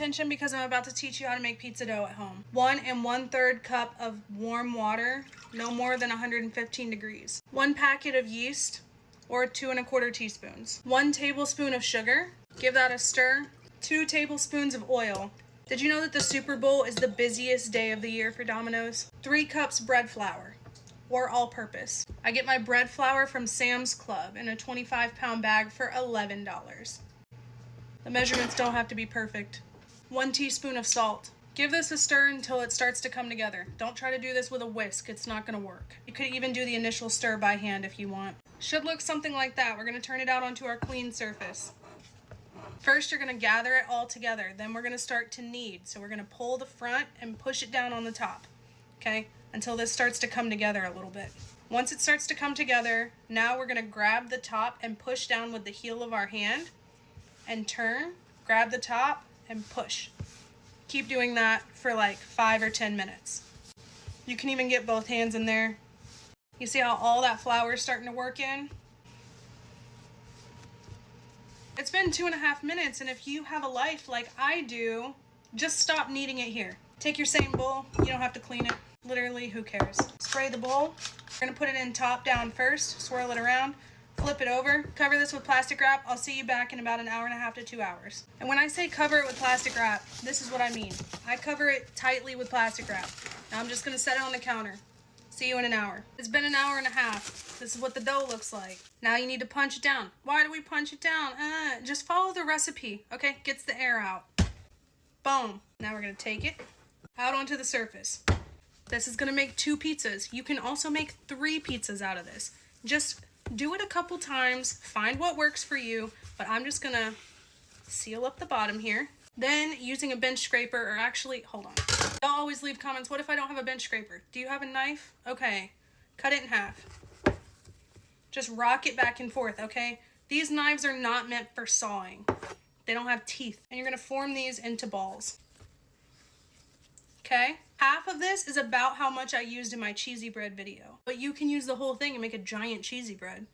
attention because I'm about to teach you how to make pizza dough at home. 1 1/3 cup of warm water, no more than 115 degrees. 1 packet of yeast, or 2 1/4 teaspoons. 1 tablespoon of sugar, give that a stir. 2 tablespoons of oil. Did you know that the Super Bowl is the busiest day of the year for Domino's? 3 cups bread flour, or all-purpose. I get my bread flour from Sam's Club in a 25-pound bag for $11. The measurements don't have to be perfect. 1 teaspoon of salt. Give this a stir until it starts to come together. Don't try to do this with a whisk, it's not gonna work. You could even do the initial stir by hand if you want. Should look something like that. We're gonna turn it out onto our clean surface. First, you're gonna gather it all together. Then we're gonna start to knead. So we're gonna pull the front and push it down on the top, okay? Until this starts to come together a little bit. Once it starts to come together, now we're gonna grab the top and push down with the heel of our hand and turn, grab the top and push. Keep doing that for like 5 or 10 minutes. You can even get both hands in there. You see how all that flour is starting to work in? It's been 2.5 minutes, and if you have a life like I do, just stop kneading it here. Take your same bowl, you don't have to clean it. Literally, who cares? Spray the bowl. We're gonna put it in top down first, swirl it around, flip it over, cover this with plastic wrap. I'll see you back in about 1.5 hours to 2 hours. And when I say cover it with plastic wrap, this is what I mean. I cover it tightly with plastic wrap. Now I'm just gonna set it on the counter. See you in 1 hour. It's been 1.5 hours. This is what the dough looks like. Now you need to punch it down. Why do we punch it down? Just follow the recipe, okay? Gets the air out. Boom. Now we're gonna take it out onto the surface. This is gonna make 2 pizzas. You can also make 3 pizzas out of this. Just do it a couple times, find what works for you, but I'm just gonna seal up the bottom here. Then using a bench scraper, or actually, hold on. Y'all always leave comments, what if I don't have a bench scraper? Do you have a knife? Okay, cut it in half. Just rock it back and forth, okay? These knives are not meant for sawing. They don't have teeth. And you're gonna form these into balls. Okay? Half of this is about how much I used in my cheesy bread video. But you can use the whole thing and make a giant cheesy bread.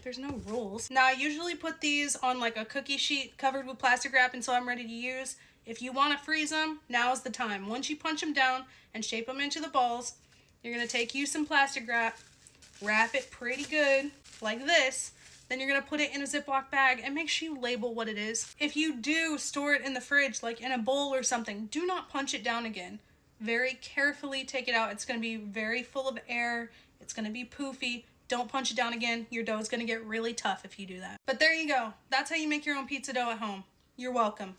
There's no rules. Now I usually put these on like a cookie sheet covered with plastic wrap until I'm ready to use. If you want to freeze them, now's the time. Once you punch them down and shape them into the balls, you're going to take you some plastic wrap, wrap it pretty good like this. Then you're going to put it in a Ziploc bag and make sure you label what it is. If you do store it in the fridge, like in a bowl or something, do not punch it down again. Very carefully take it out. It's going to be very full of air. It's going to be poofy. Don't punch it down again. Your dough is going to get really tough if you do that. But there you go. That's how you make your own pizza dough at home. You're welcome.